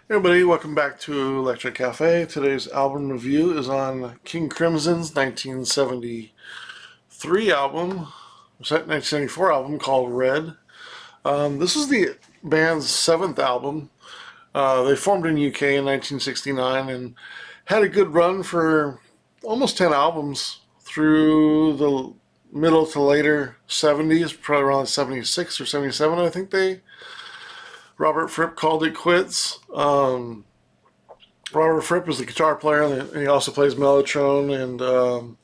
Hey everybody, welcome back to Electric Cafe. Today's album review is on King Crimson's 1973 album, 1974 album called Red. This is the band's seventh album. They formed in UK in 1969 and had a good run for almost 10 albums through the middle to later 70s, probably around 76 or 77, I think Robert Fripp called it quits. Robert Fripp is the guitar player, and he also plays mellotron,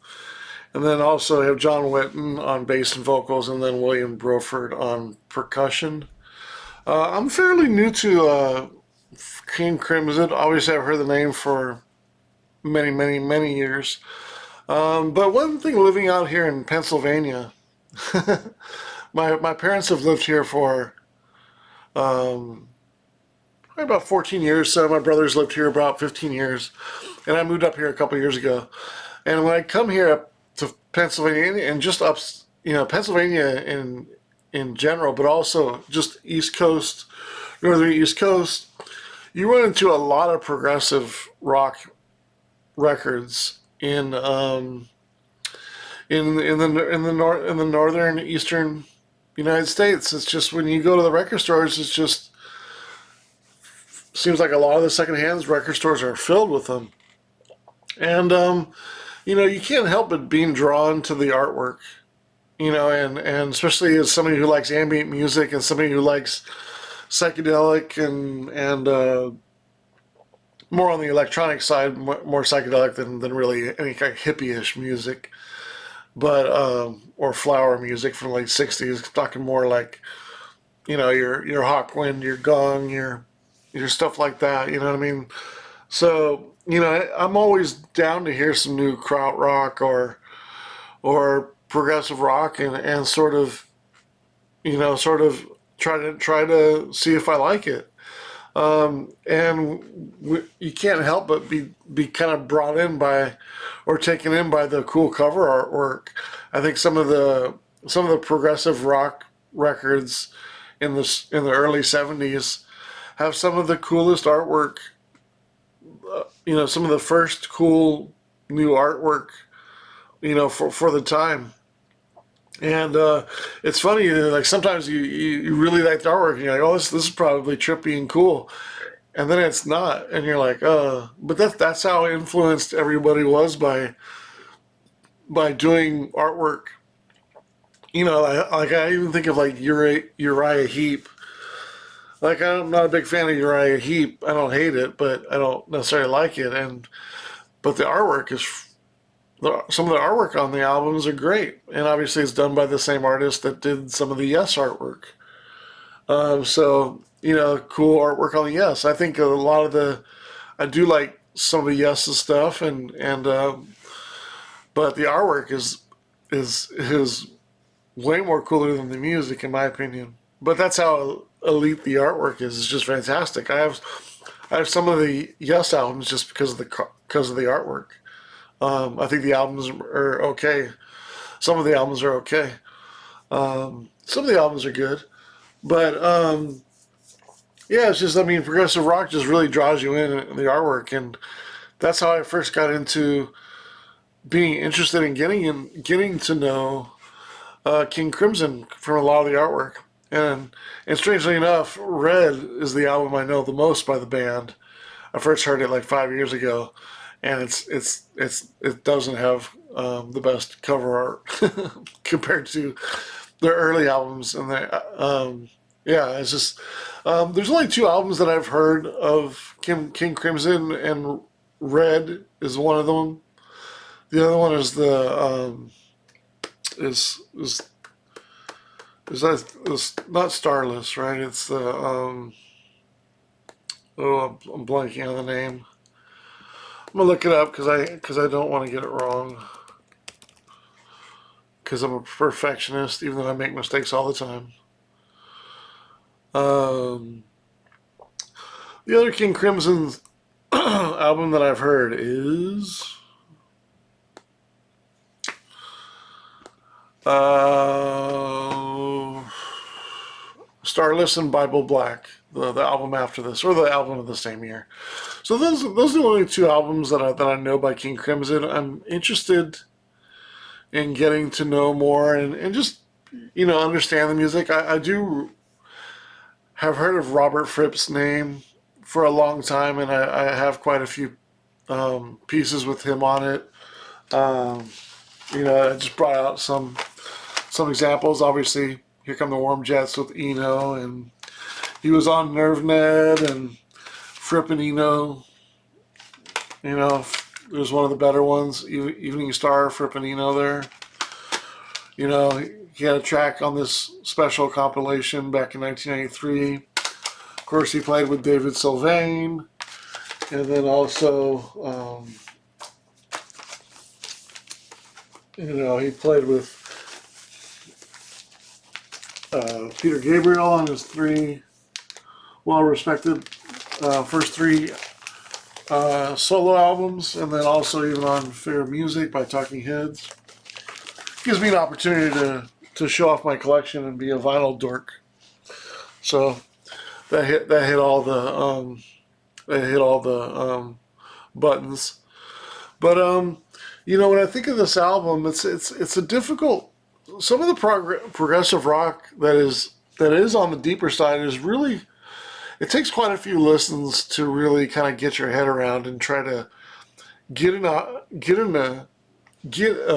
and then also have John Wetton on bass and vocals, and then William Broford on percussion. I'm fairly new to King Crimson. Obviously, I've heard the name for many, many, many years. But one thing, living out here in Pennsylvania, my parents have lived here for um, probably about 14 years. So my brothers lived here about 15 years, and I moved up here a couple years ago. And when I come here up to Pennsylvania and just up, Pennsylvania in general, but also just East Coast, Northern East Coast, you run into a lot of progressive rock records in the northern eastern United States. It's just when you go to the record stores, it's just seems like a lot of the secondhand record stores are filled with them. And you can't help but being drawn to the artwork, and especially as somebody who likes ambient music and somebody who likes psychedelic and more on the electronic side, more psychedelic than really any kind of hippie-ish music, but or flower music from the late '60s. Talking more like your Hawkwind, your Gong, your stuff like that. You know what I mean? So I'm always down to hear some new krautrock or progressive rock and sort of try to see if I like it. And you can't help but be kind of brought in by or taken in by the cool cover artwork. I think some of the progressive rock records in the early '70s have some of the coolest artwork. Some of the first cool new artwork. For the time. And it's funny, like sometimes you really like the artwork, and you're like, oh, this is probably trippy and cool, and then it's not, and you're like, but that's how influenced everybody was by doing artwork. Like I even think of like Uriah Heep. Like I'm not a big fan of Uriah Heep. I don't hate it, but I don't necessarily like it. And but the artwork is some of the artwork on the albums are great, and obviously it's done by the same artist that did some of the Yes artwork. So cool artwork on the Yes. I think a lot of I do like some of the Yes stuff, and but the artwork is way more cooler than the music in my opinion. But that's how elite the artwork is. It's just fantastic. I have some of the Yes albums just because of the artwork. I think the albums are okay. Some of the albums are okay. Some of the albums are good, but yeah, it's just progressive rock just really draws you in the artwork, and that's how I first got into being interested in getting to know King Crimson from a lot of the artwork. And strangely enough, Red is the album I know the most by the band. I first heard it like 5 years ago, and it doesn't have the best cover art compared to their early albums. And yeah, it's just there's only two albums that I've heard of King Crimson, and Red is one of them. The other one is the is not Starless, right? It's the I'm blanking on the name. I'm gonna look it up because I don't want to get it wrong. Because I'm a perfectionist, even though I make mistakes all the time. Um, the other King Crimson album that I've heard is uh, Starless and Bible Black, the album after this, or the album of the same year. So those are the only two albums that I know by King Crimson. I'm interested in getting to know more and just understand the music. I do have heard of Robert Fripp's name for a long time, and I have quite a few pieces with him on it. Um, I just brought out some examples. Obviously, Here Come the Warm Jets with Eno, and he was on NerveNet and Fripp and Eno. It was one of the better ones. Evening Star, Fripp and Eno there. He had a track on this special compilation back in 1993. Of course, he played with David Sylvain, and then also, he played with Peter Gabriel on his three well-respected first three solo albums, and then also even on Fair Music by Talking Heads. Gives me an opportunity to show off my collection and be a vinyl dork. So that hit all the buttons. But when I think of this album, it's a difficult. Some of the progressive rock that is on the deeper side is really. It takes quite a few listens to really kind of get your head around and try to get a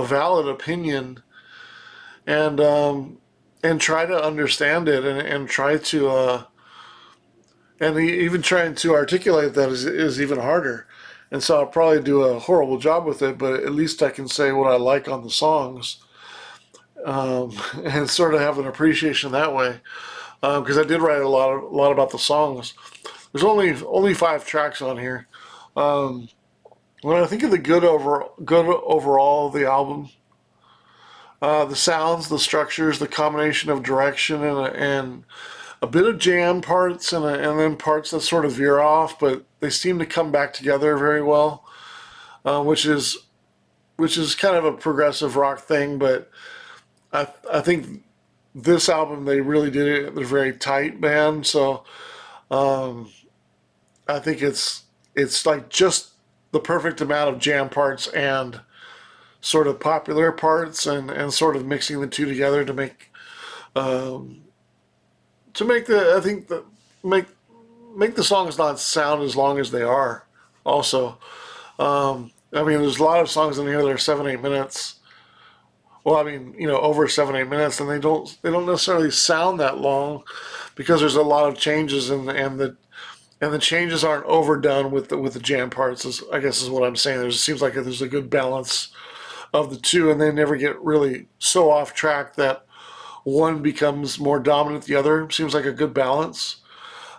valid opinion and try to understand it and try to and even trying to articulate that is even harder. And so I'll probably do a horrible job with it, but at least I can say what I like on the songs, and sort of have an appreciation that way. Because I did write a lot about the songs. There's only 5 tracks on here. When I think of the good overall of the album, the sounds, the structures, the combination of direction and a bit of jam parts and then parts that sort of veer off, but they seem to come back together very well, which is kind of a progressive rock thing. But I think this album they really did it. They're a very tight band, so I think it's like just the perfect amount of jam parts and sort of popular parts and sort of mixing the two together um, to make the I think the make the songs not sound as long as they are. Also, I mean, there's a lot of songs in here that are 7-8 minutes. Well, I mean, over 7-8 minutes, and they don't necessarily sound that long because there's a lot of changes and the changes aren't overdone with the jam parts. I guess is what I'm saying. It seems like there's a good balance of the two, and they never get really so off track that one becomes more dominant than the other. Seems like a good balance.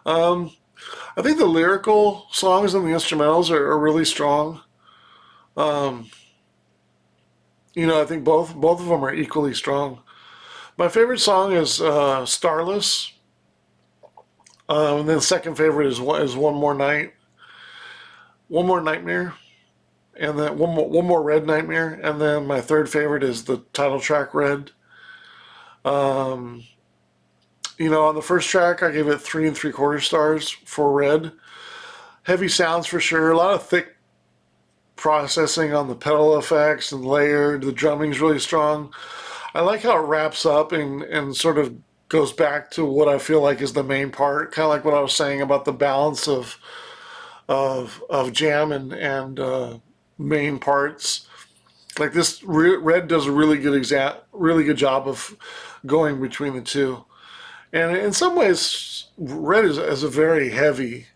Um, I think the lyrical songs and the instrumentals are really strong. Um, I think both of them are equally strong. My favorite song is "Starless," and then second favorite is One More Nightmare," and then One More Red Nightmare," and then my third favorite is the title track "Red." Um, on the first track, I gave it 3 3/4 stars for Red. Heavy sounds for sure. A lot of thick processing on the pedal effects and layered. The drumming's really strong. I like how it wraps up and sort of goes back to what I feel like is the main part. Kind of like what I was saying about the balance of jam and main parts. Like this, Red does a really good job of going between the two. And in some ways, Red is a very heavy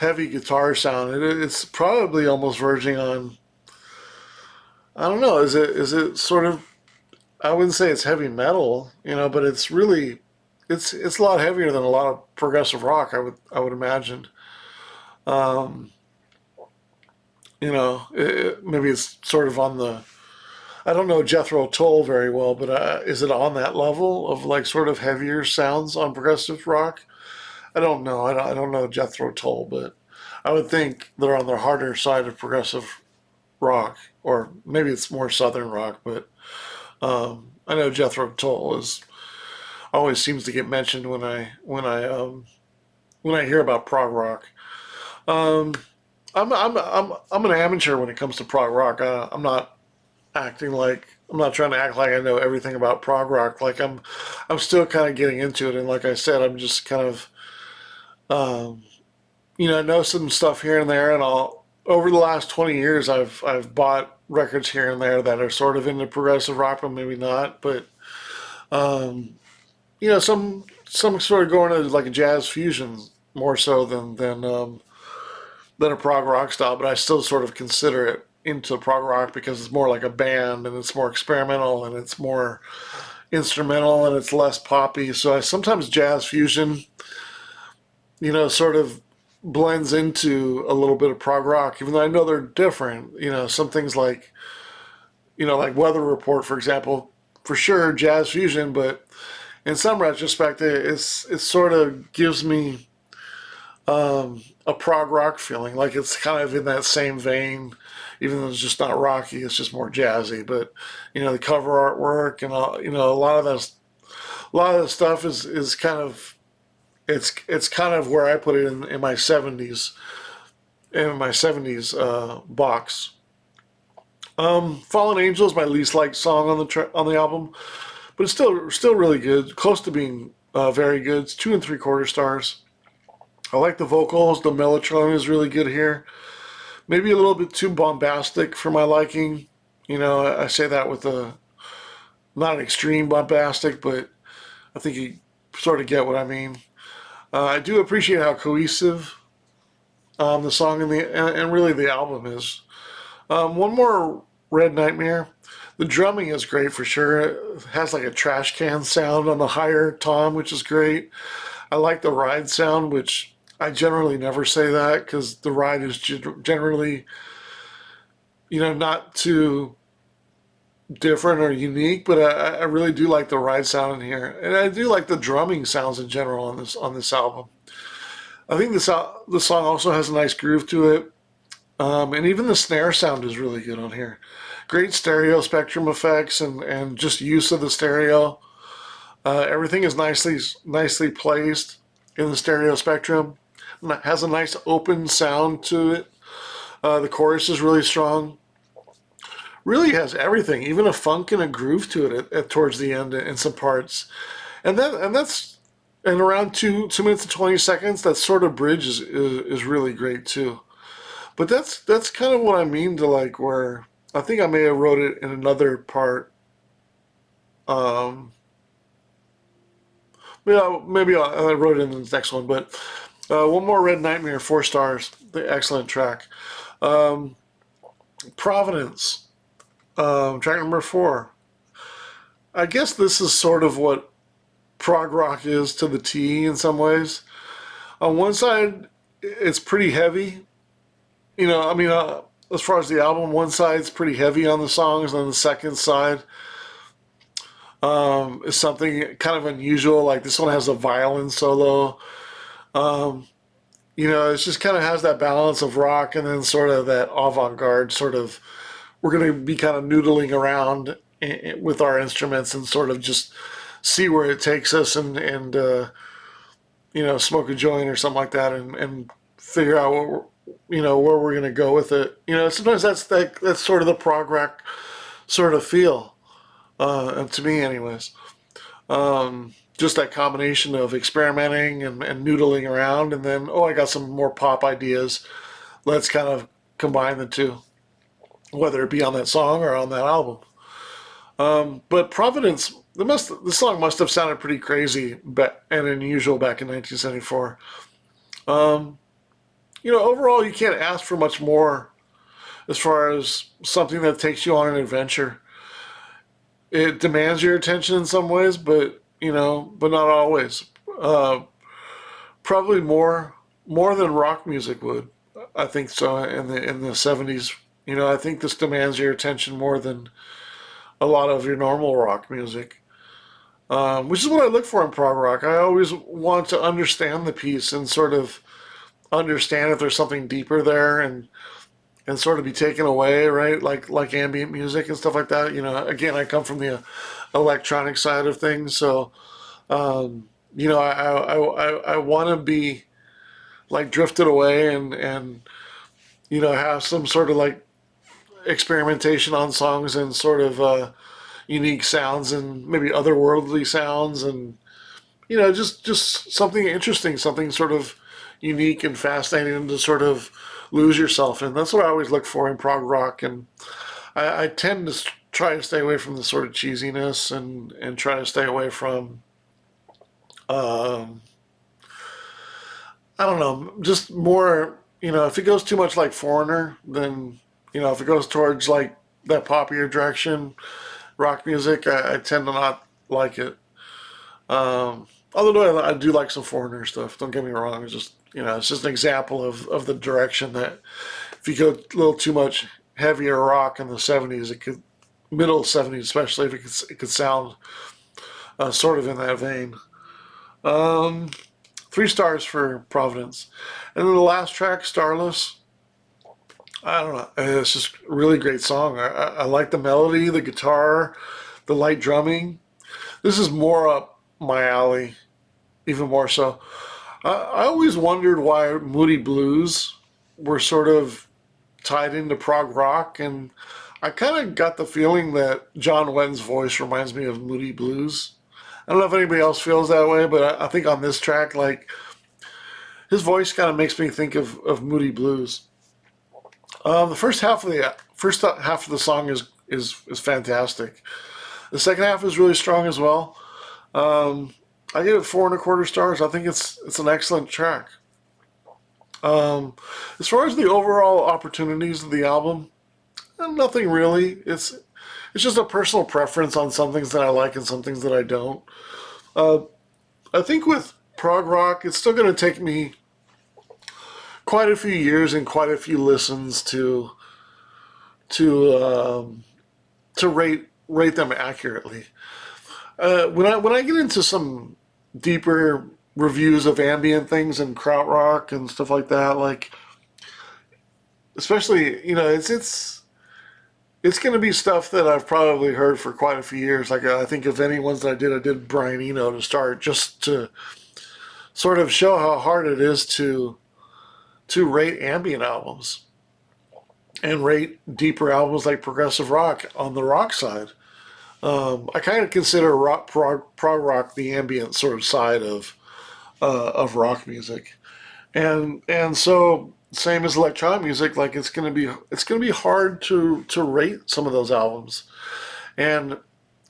guitar sound. It's probably almost verging on. I don't know. Is it sort of? I wouldn't say it's heavy metal, but it's a lot heavier than a lot of progressive rock. I would imagine. Um, Maybe it's sort of on the. I don't know Jethro Tull very well, but is it on that level of like sort of heavier sounds on progressive rock? I don't know. I don't know Jethro Tull, but I would think they're on the harder side of progressive rock, or maybe it's more southern rock. But I know Jethro Tull is always seems to get mentioned when I hear about prog rock. Um, I'm an amateur when it comes to prog rock. I'm not acting like I'm not trying to act like I know everything about prog rock. Like I'm still kind of getting into it, and like I said, I'm just kind of um, I know some stuff here and there, and I'll over the last 20 years, I've bought records here and there that are sort of into progressive rock, but maybe not. But um, some sort of going to like a jazz fusion more so than a prog rock style, but I still sort of consider it into prog rock because it's more like a band and it's more experimental and it's more instrumental and it's less poppy. So I sometimes jazz fusion, sort of blends into a little bit of prog rock, even though I know they're different. Some things like Weather Report, for example, for sure jazz fusion, but in some retrospect, it sort of gives me a prog rock feeling. Like it's kind of in that same vein, even though it's just not rocky. It's just more jazzy. But the cover artwork and all, a lot of the stuff is kind of it's kind of where I put it in my '70s box. Fallen Angel is my least liked song on the album, but it's still really good, close to being very good. It's 2 3/4 stars. I like the vocals. The mellotron is really good here. Maybe a little bit too bombastic for my liking. I say that with a not an extreme bombastic, but I think you sort of get what I mean. I do appreciate how cohesive the song and really the album is. One more Red Nightmare. The drumming is great for sure. It has like a trash can sound on the higher tom, which is great. I like the ride sound, which I generally never say that because the ride is generally, not too different or unique, but I really do like the ride sound in here, and I do like the drumming sounds in general on this album. I think the song also has a nice groove to it, and even the snare sound is really good on here. Great stereo spectrum effects and just use of the stereo. Everything is nicely placed in the stereo spectrum. It has a nice open sound to it. The chorus is really strong. Really has everything, even a funk and a groove to it towards the end in some parts. That's and around 2 minutes and 20 seconds. That sort of bridge is really great too. But that's kind of what I mean to like where I think I may have wrote it in another part. Um, maybe I wrote it in the next one, but one more Red Nightmare, 4 stars. The excellent track. Um, Providence, track number 4. I guess this is sort of what prog rock is to the T in some ways. On one side, it's pretty heavy. As far as the album, one side's pretty heavy on the songs, and the second side is something kind of unusual. Like this one has a violin solo. Um, it just kind of has that balance of rock and then sort of that avant-garde sort of. We're going to be kind of noodling around with our instruments and sort of just see where it takes us and smoke a joint or something like that and figure out where we're going to go with it. Sometimes that's sort of the prog rock sort of feel, and to me, anyways. Just that combination of experimenting and noodling around, and then I got some more pop ideas. Let's kind of combine the two, whether it be on that song or on that album. But Providence, the song must have sounded pretty crazy and unusual back in 1974. Um, Overall, you can't ask for much more as far as something that takes you on an adventure. It demands your attention in some ways, but not always. Uh, Probably more than rock music would. I think so in the '70s. I think this demands your attention more than a lot of your normal rock music, which is what I look for in prog rock. I always want to understand the piece and sort of understand if there's something deeper there and sort of be taken away, right? Like ambient music and stuff like that. Again, I come from the electronic side of things, so You know, I want to be like drifted away and you know have some sort of like experimentation on songs and sort of unique sounds and maybe otherworldly sounds and you know just something interesting, something sort of unique and fascinating to sort of lose yourself in. That's what I always look for in prog rock, and I tend to try to stay away from the sort of cheesiness and try to stay away from um, I don't know, just more. You know, if it goes too much like Foreigner, then you know if it goes towards like that poppier direction, rock music, I tend to not like it. Although I do like some Foreigner stuff. Don't get me wrong. It's just you know it's just an example of the direction that if you go a little too much heavier rock in the '70s, it could middle '70s especially if it could sound sort of in that vein. Um, 3 stars for Providence, and then the last track, Starless. I don't know. It's just a really great song. I like the melody, the guitar, the light drumming. This is more up my alley, even more so. I always wondered why Moody Blues were sort of tied into prog rock, and I kind of got the feeling that John Wetton's voice reminds me of Moody Blues. I don't know if anybody else feels that way, but I think on this track, like his voice kind of makes me think of Moody Blues. The first half of the song is fantastic. The second half is really strong as well. Um, I give it 4.25 stars. I think it's an excellent track. Um, as far as the overall opportunities of the album, nothing really. It's just a personal preference on some things that I like and some things that I don't. Uh, I think with prog rock, it's still going to take me quite a few years and quite a few listens to to rate them accurately. When I get into some deeper reviews of ambient things and krautrock and stuff like that, like especially you know it's going to be stuff that I've probably heard for quite a few years. Like I think of any ones that I did Brian Eno to start, just to sort of show how hard it is to rate ambient albums and rate deeper albums like progressive rock on the rock side. I kind of consider prog rock the ambient sort of side of rock music, and so same as electronic music, like it's gonna be hard to rate some of those albums, and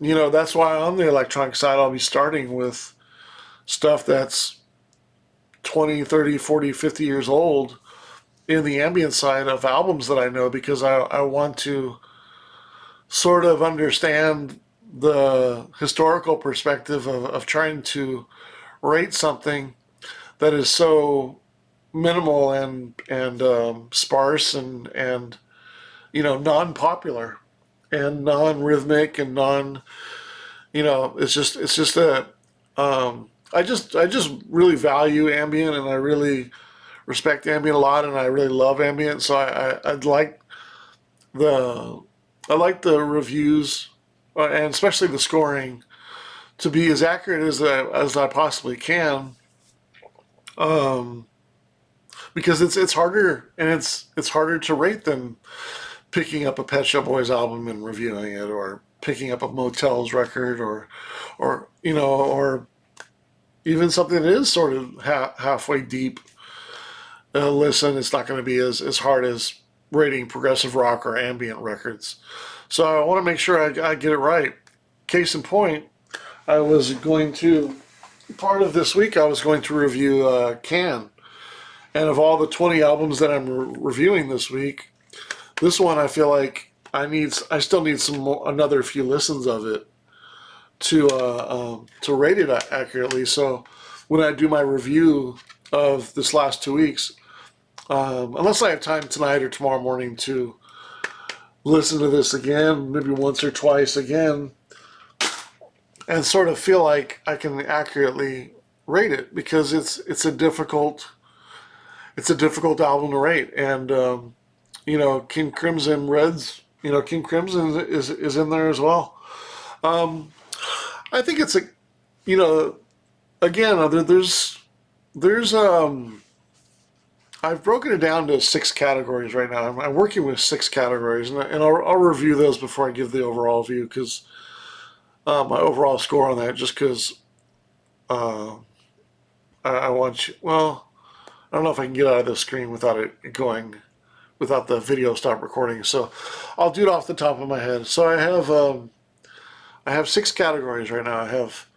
you know that's why on the electronic side I'll be starting with stuff that's 20, 30, 40, 50 years old in the ambient side of albums that I know because I want to sort of understand the historical perspective of trying to rate something that is so minimal and sparse and you know non-popular and non-rhythmic and non you know it's just a I just really value ambient and I really respect ambient a lot and I really love ambient so I'd like the I like the reviews and especially the scoring to be as accurate as I possibly can. Um, because it's harder and it's harder to rate than picking up a Pet Shop Boys album and reviewing it, or picking up a Motel's record, or you know, or even something that is sort of halfway deep. Listen, it's not going to be as hard as rating progressive rock or ambient records. So I want to make sure I get it right. Case in point, I was going to part of this week I was going to review Can, and of all the 20 albums that I'm reviewing this week, this one I feel like I still need another few listens of it to rate it accurately. So when I do my review of this last 2 weeks, unless I have time tonight or tomorrow morning to listen to this again, maybe once or twice again, and sort of feel like I can accurately rate it because it's a difficult album to rate, and you know King Crimson Reds, you know King Crimson is in there as well. Um, I think it's a you know again, there's I've broken it down to 6 categories right now. I'm working with 6 categories, and I'll review those before I give the overall view, because my overall score on that, just because uh, I want you. Well, I don't know if I can get out of the screen without it going, without the video stop recording. So I'll do it off the top of my head. So I have 6 categories right now. I have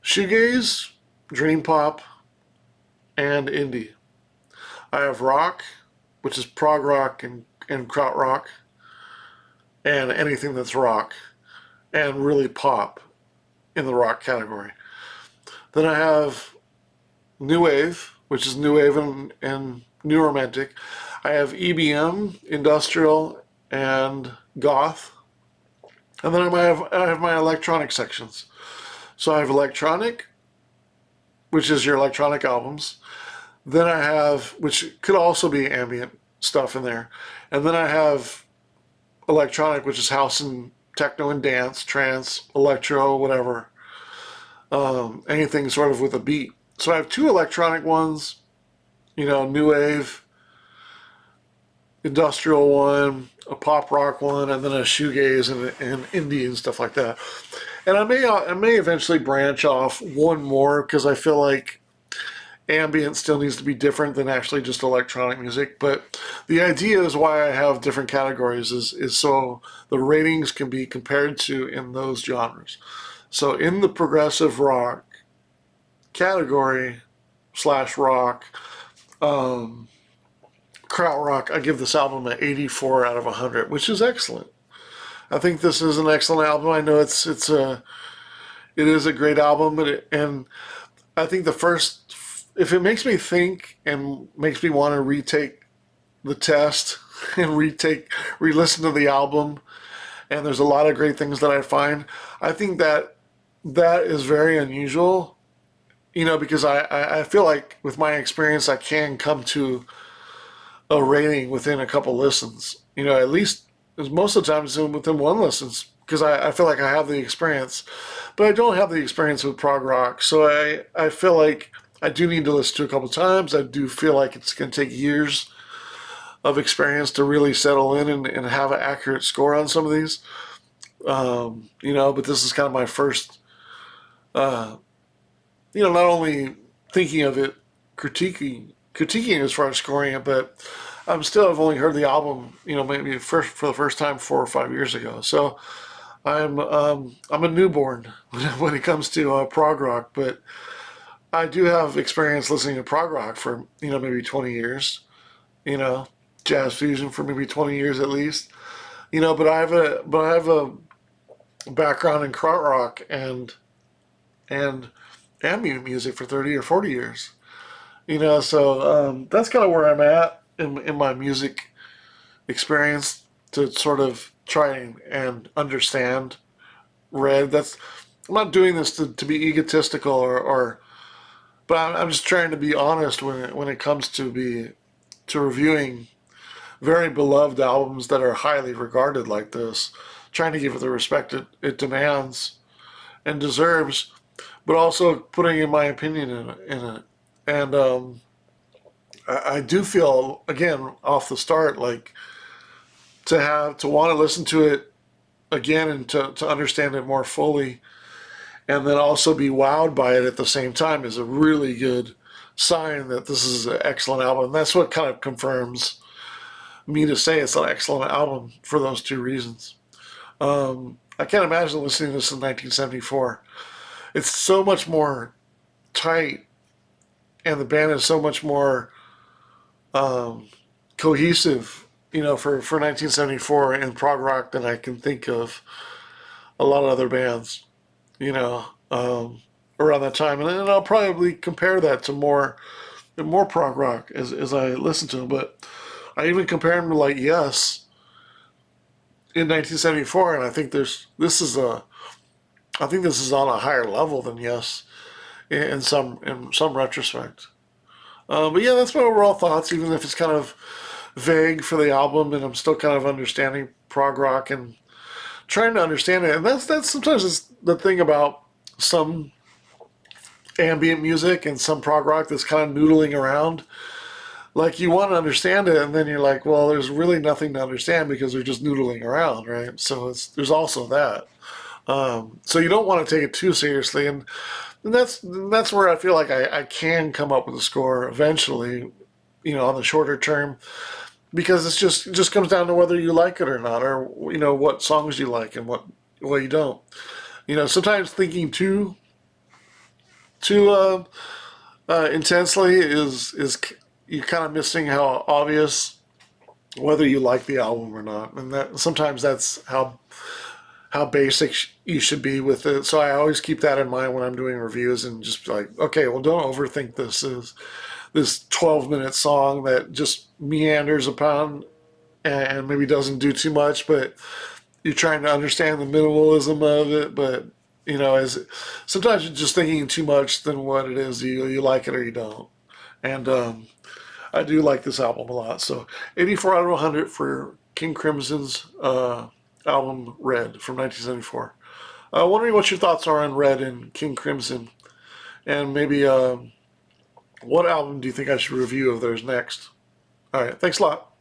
shoegaze, dream pop, and indie. I have rock, which is prog rock and krautrock, and anything that's rock, and really pop in the rock category. Then I have new wave, which is new wave and new romantic. I have EBM, industrial, and goth. And then I have my electronic sections. So I have electronic, which is your electronic albums. Then I have, which could also be ambient stuff in there. And then I have electronic, which is house and techno and dance, trance, electro, whatever. Anything sort of with a beat. So I have 2 electronic ones, new wave, industrial one, a pop rock one, and then a shoegaze and indie and stuff like that. And I may eventually branch off one more, because I feel like ambient still needs to be different than actually just electronic music. But the idea is why I have different categories is so the ratings can be compared to in those genres. So in the progressive rock category slash rock, krautrock, I give this album an 84 out of 100, which is excellent. I think this is an excellent album. I know it is a great album, and I think the first, if it makes me think and makes me want to retake the test and re-listen to the album, and there's a lot of great things that I find, I think that is very unusual, because I feel like with my experience, I can come to a rating within a couple listens, at least most of the time it's within one listens, because I feel like I have the experience, but I don't have the experience with prog rock. So I feel like I do need to listen to it a couple times. I do feel like it's going to take years of experience to really settle in and have an accurate score on some of these. But this is kind of my first, uh, not only thinking of it, critiquing as far as scoring it, but I've only heard the album, maybe for the first time 4 or 5 years ago. So I'm a newborn when it comes to prog rock, but I do have experience listening to prog rock for maybe 20 years, you know, jazz fusion for maybe 20 years at least, But I have a background in krautrock and ambient music for 30 or 40 years, So that's kind of where I'm at in my music experience, to sort of try and understand red. I'm not doing this to be egotistical or but I'm just trying to be honest when it comes to reviewing very beloved albums that are highly regarded like this, trying to give it the respect it demands and deserves, but also putting in my opinion in it. And I do feel, again, off the start, like to want to listen to it again and to understand it more fully, and then also be wowed by it at the same time, is a really good sign that this is an excellent album. And that's what kind of confirms me to say it's an excellent album, for those 2 reasons. I can't imagine listening to this in 1974. It's so much more tight, and the band is so much more cohesive, for 1974 in prog rock than I can think of a lot of other bands, you know, um, around that time. And then I'll probably compare that to more prog rock as I listen to them. But I even compare them to like Yes in 1974, and I think I think this is on a higher level than Yes in some retrospect. But yeah, that's my overall thoughts, even if it's kind of vague for the album, and I'm still kind of understanding prog rock and trying to understand it. And that's sometimes the thing about some ambient music and some prog rock that's kind of noodling around. Like you want to understand it, and then you're like, well, there's really nothing to understand because they're just noodling around, right? So there's also that. So you don't want to take it too seriously, and that's where I feel like I can come up with a score eventually, on the shorter term, because it just comes down to whether you like it or not, or what songs you like and what you don't. Sometimes thinking too intensely is you're kind of missing how obvious whether you like the album or not, and that sometimes that's how basic you should be with it. So I always keep that in mind when I'm doing reviews, and just be like, okay, well, don't overthink this 12-minute song that just meanders upon and maybe doesn't do too much, but you're trying to understand the minimalism of it. But as sometimes you're just thinking too much than what it is. You like it or you don't. And I do like this album a lot. So 84 out of 100 for King Crimson's album Red from 1974. Wondering what your thoughts are on Red and King Crimson, and maybe what album do you think I should review of theirs next? All right, thanks a lot.